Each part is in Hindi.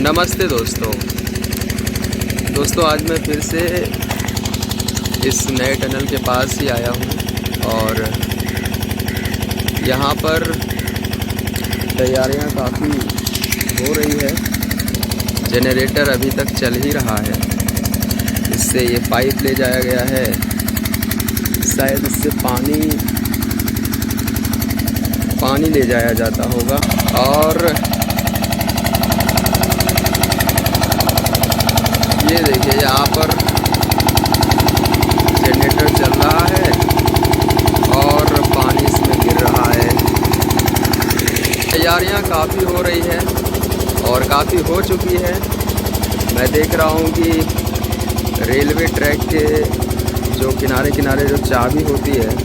नमस्ते दोस्तों, आज मैं फिर से इस नए टनल के पास ही आया हूँ और यहाँ पर तैयारियाँ काफ़ी हो रही है। जनरेटर अभी तक चल ही रहा है। इससे ये पाइप ले जाया गया है, शायद इससे पानी ले जाया जाता होगा। और ये देखिए, यहाँ पर जनरेटर चल रहा है और पानी इसमें गिर रहा है। तैयारियाँ काफ़ी हो रही है और काफ़ी हो चुकी है। मैं देख रहा हूँ कि रेलवे ट्रैक के जो किनारे किनारे जो चाबी होती है,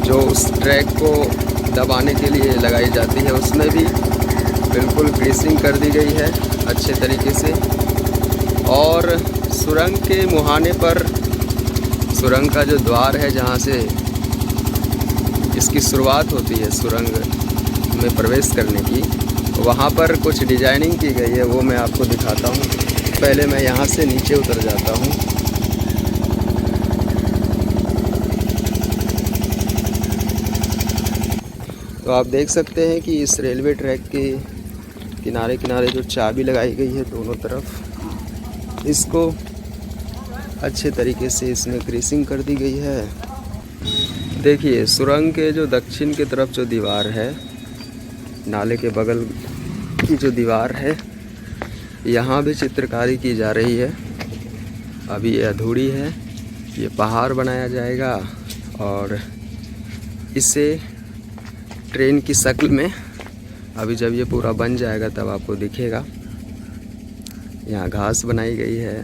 जो उस ट्रैक को दबाने के लिए लगाई जाती है, उसमें भी बिल्कुल ग्रीसिंग कर दी गई है अच्छे तरीके से। और सुरंग के मुहाने पर सुरंग का जो द्वार है, जहाँ से इसकी शुरुआत होती है सुरंग में प्रवेश करने की, वहाँ पर कुछ डिजाइनिंग की गई है, वो मैं आपको दिखाता हूँ। पहले मैं यहाँ से नीचे उतर जाता हूँ। तो आप देख सकते हैं कि इस रेलवे ट्रैक के किनारे किनारे जो चाबी लगाई गई है दोनों तरफ, इसको अच्छे तरीके से इसमें ग्रीसिंग कर दी गई है। देखिए, सुरंग के जो दक्षिण की तरफ जो दीवार है, नाले के बगल की जो दीवार है, यहाँ भी चित्रकारी की जा रही है। अभी ये अधूरी है। ये पहाड़ बनाया जाएगा और इसे ट्रेन की शक्ल में, अभी जब ये पूरा बन जाएगा तब आपको दिखेगा। यहाँ घास बनाई गई है।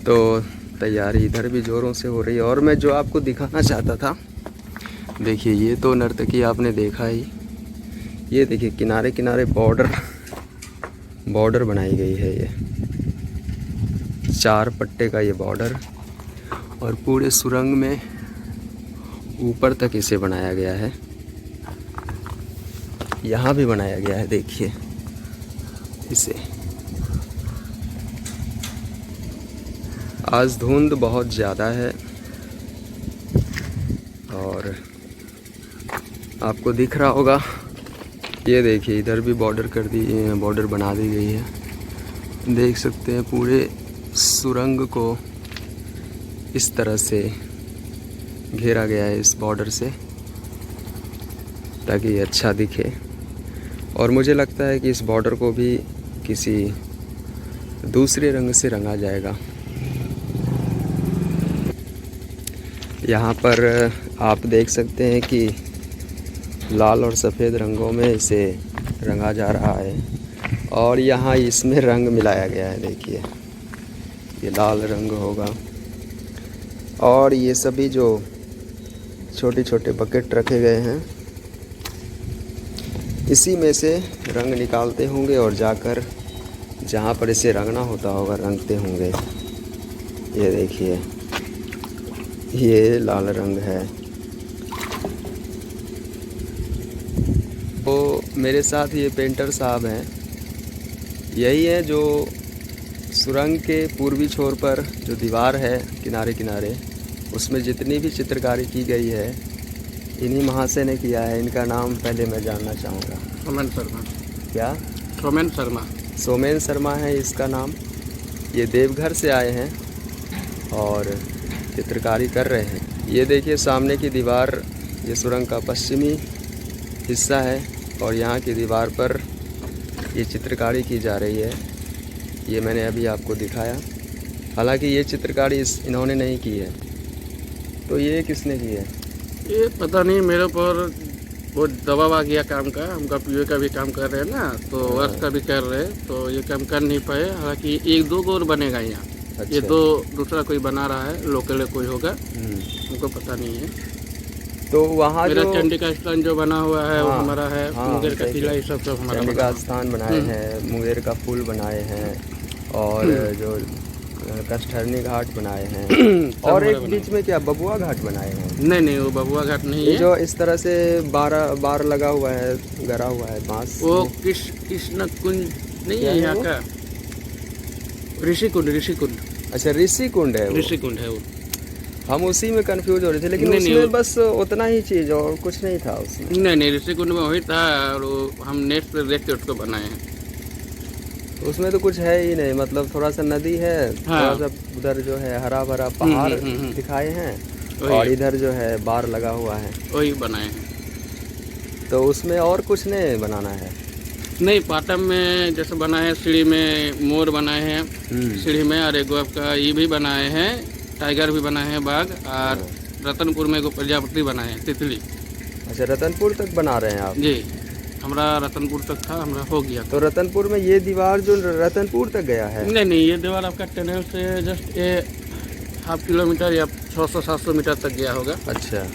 तो तैयारी इधर भी ज़ोरों से हो रही है। और मैं जो आपको दिखाना चाहता था, देखिए, ये तो नर्तकी आपने देखा ही। ये देखिए, किनारे किनारे बॉर्डर बनाई गई है। ये 4 पट्टे का ये बॉर्डर, और पूरे सुरंग में ऊपर तक इसे बनाया गया है। यहाँ भी बनाया गया है, देखिए इसे। आज धुंध बहुत ज़्यादा है और आपको दिख रहा होगा। ये देखिए, इधर भी बॉर्डर बना दी गई है। देख सकते हैं पूरे सुरंग को इस तरह से घेरा गया है इस बॉर्डर से, ताकि ये अच्छा दिखे। और मुझे लगता है कि इस बॉर्डर को भी किसी दूसरे रंग से रंगा जाएगा। यहाँ पर आप देख सकते हैं कि लाल और सफ़ेद रंगों में इसे रंगा जा रहा है। और यहाँ इसमें रंग मिलाया गया है। देखिए, ये लाल रंग होगा। और ये सभी जो छोटे छोटे बकेट रखे गए हैं, इसी में से रंग निकालते होंगे और जाकर जहाँ पर इसे रंगना होता होगा रंगते होंगे। ये देखिए, ये लाल रंग है। तो मेरे साथ ये पेंटर साहब हैं। यही है जो सुरंग के पूर्वी छोर पर जो दीवार है किनारे किनारे, उसमें जितनी भी चित्रकारी की गई है, इन्हीं महाशय ने किया है। इनका नाम पहले मैं जानना चाहूँगा। सोमेन शर्मा। क्या? सोमेन शर्मा है इसका नाम। ये देवघर से आए हैं और चित्रकारी कर रहे हैं। ये देखिए, सामने की दीवार, ये सुरंग का पश्चिमी हिस्सा है और यहाँ की दीवार पर ये चित्रकारी की जा रही है। ये मैंने अभी आपको दिखाया। हालांकि ये चित्रकारी इन्होंने नहीं की है। तो ये किसने की है? ये पता नहीं, मेरे पर वो दबाव आ गया काम का। हम कंप्यूटर का भी काम कर रहे हैं ना, तो वर्क का भी कर रहे हैं, तो ये काम कर नहीं पाए। हालांकि 1-2 और बनेगा यहाँ। अच्छा। ये तो दूसरा कोई बना रहा है, लोकल कोई होगा, हमको पता नहीं है। तो वहाँ मेरा जो चंडी का स्थान जो बना हुआ है, वो हमारा है। मुंगेर का किला, ये सब हमारा चंडी का स्थान बनाए हैं, मुंगेर का पुल बनाए हैं, और जो कष्टहरणी घाट बनाए हैं। और एक बीच में क्या बबुआ घाट बनाए हैं? नहीं, वो बबुआ घाट नहीं है। जो इस तरह से बार लगा हुआ है, गड़ा हुआ है बांस, वो कृष्ण कुंज नहीं क्या है है यहाँ वो? का ऋषिकुंड, ऋषिकुंड, अच्छा ऋषि कुंड है वो। ऋषिकुंड है वो। हम उसी में कंफ्यूज हो रहे थे, लेकिन नहीं, नहीं, उसमें वो- बस उतना ही चीज और कुछ नहीं था उसमें। नहीं नहीं, ऋषिकुंड में वही था और वो हम नेट से देख के उसको बनाए हैं। उसमें तो कुछ है ही नहीं, मतलब थोड़ा सा नदी है, हाँ। थोड़ा सा उधर जो है हरा भरा पहाड़ हम्म। दिखाए हैं, वही और है। इधर जो है बार लगा हुआ है। वही बनाए हैं। तो उसमें और कुछ नहीं बनाना है। नहीं, पाटम में जैसे बनाए हैं, सीढ़ी में मोर बनाए हैं हम्म। सीढ़ी में, और एगो आपका ये भी बनाए हैं, टाइगर भी बनाए हैं, बाघ, और रतनपुर में एगो प्रजापति बनाए हैं, तितली। अच्छा रतनपुर तक बना रहे हैं आप? जी, हमारा रतनपुर तक था, हमारा हो गया। तो रतनपुर में ये दीवार जो रतनपुर तक गया है? नहीं नहीं, ये दीवार आपका टनल से जस्ट ये 1/2 किलोमीटर या 600-700 मीटर तक गया होगा। अच्छा,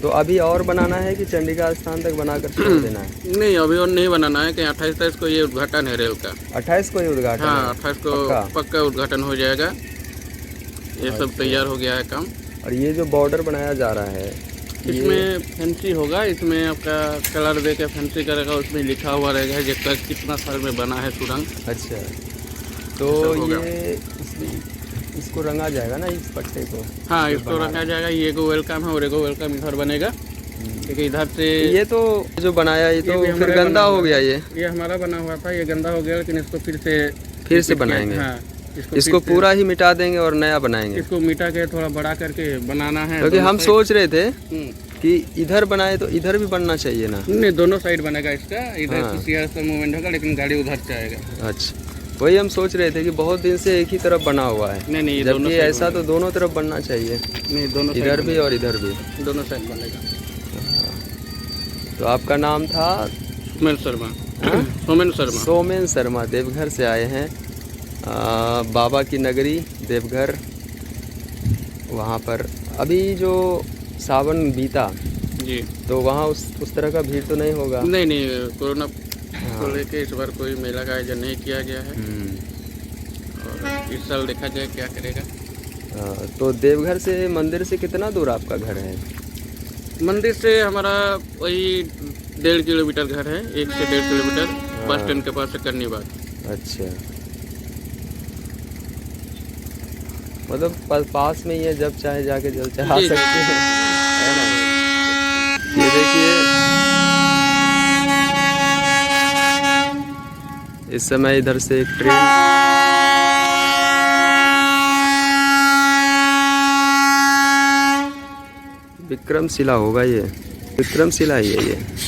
तो अभी और बनाना है कि चंडीगढ़ स्थान तक बनाकर छोड़ देना है? नहीं, अभी और नहीं बनाना है, कि 28-23 को ये उद्घाटन है रेल का। 28 को ही उद्घाटन हाँ, है? 28 को पक्का? पक्का उद्घाटन हो जाएगा। ये सब अच्छा। तैयार हो गया है काम। और ये जो बॉर्डर बनाया जा रहा है इसमें फैंसी होगा, इसमें आपका कलर दे के फैंसी करेगा, उसमें लिखा हुआ रहेगा जब तक कितना साल में बना है सुरंग। अच्छा, तो सब होगा। ये इसको रंगा जाएगा ना, इस पट्टे को? हाँ, जो इसको बना रखा जाएगा। ये एगो वेलकम है और एगो वेलकम इधर बनेगा, क्योंकि इधर से ये तो जो बनाया ये ये तो भी फिर हमारा गंदा बना हो हुआ गया है। ये हमारा बना हुआ था, ये गंदा हो गया, लेकिन इसको फिर से फिर बनाएंगे। हाँ, इसको फिर से- पूरा ही मिटा देंगे और नया बनाएंगे। इसको मिटा के थोड़ा बड़ा करके बनाना है। क्योंकि दोनों हम साइड- सोच रहे थे हम्म, कि इधर बनाए तो इधर भी बनना चाहिए ना। नहीं, दोनों साइड बनेगा इसका। इधर हाँ। से सीआर से मूवमेंट होगा, लेकिन गाड़ी उधर से आएगा। अच्छा, वही हम सोच रहे थे कि बहुत दिन से एक ही तरफ बना हुआ है, नहीं नहीं, ये दोनों जबकि साइड ऐसा तो दोनों तरफ बनना चाहिए, नहीं, दोनों इधर साइड भी और इधर भी। बनेगा। दोनों साइड बनेगा। तो आपका नाम था? सोमेन शर्मा। सोमेन शर्मा। सोमेन शर्मा, देवघर से आए हैं। बाबा की नगरी देवघर, वहाँ पर अभी जो सावन बीता जी, तो वहाँ उस तरह का भीड़ तो नहीं होगा? नहीं नहीं, कोरोना को लेके इस बार कोई मेला का आयोजन नहीं किया गया है, और इस साल देखा जाए क्या करेगा। तो देवघर से मंदिर से कितना दूर आपका घर है? मंदिर से हमारा वही 1.5 किलोमीटर घर है, 1 से 1.5 किलोमीटर, बस स्टैंड के पास से करनी बात। अच्छा, मतलब पास में ही है, जब चाहे जाके जल चढ़ा जी, जी, सकते हैं, है ना? ये देखिए, इस समय इधर से एक ट्रेन विक्रमशिला होगा, ये विक्रमशिला ही है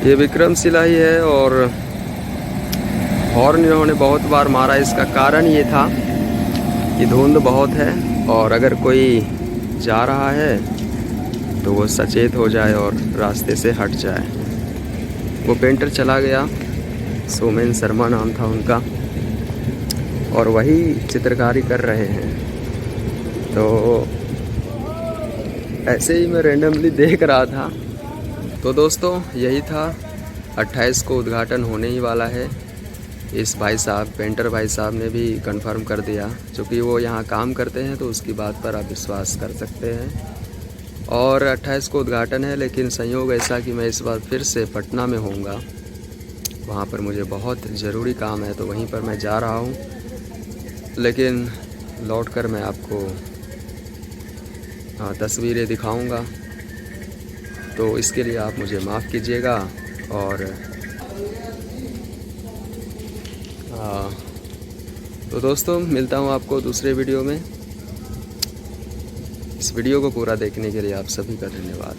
ये विक्रमशिला ही है। और हॉर्न इन्होंने बहुत बार मारा, इसका कारण ये था कि धुंध बहुत है, और अगर कोई जा रहा है तो वो सचेत हो जाए और रास्ते से हट जाए। वो पेंटर चला गया, सोमेन शर्मा नाम था उनका, और वही चित्रकारी कर रहे हैं। तो ऐसे ही मैं रैंडमली देख रहा था। तो दोस्तों यही था, 28 को उद्घाटन होने ही वाला है। इस भाई साहब, पेंटर भाई साहब ने भी कंफर्म कर दिया, क्योंकि वो यहाँ काम करते हैं तो उसकी बात पर आप विश्वास कर सकते हैं। और 28 को उद्घाटन है, लेकिन संयोग ऐसा कि मैं इस बार फिर से पटना में होऊंगा, वहाँ पर मुझे बहुत ज़रूरी काम है, तो वहीं पर मैं जा रहा हूँ। लेकिन लौटकर मैं आपको तस्वीरें दिखाऊंगा, तो इसके लिए आप मुझे माफ़ कीजिएगा। और तो दोस्तों मिलता हूँ आपको दूसरे वीडियो में। इस वीडियो को पूरा देखने के लिए आप सभी का धन्यवाद।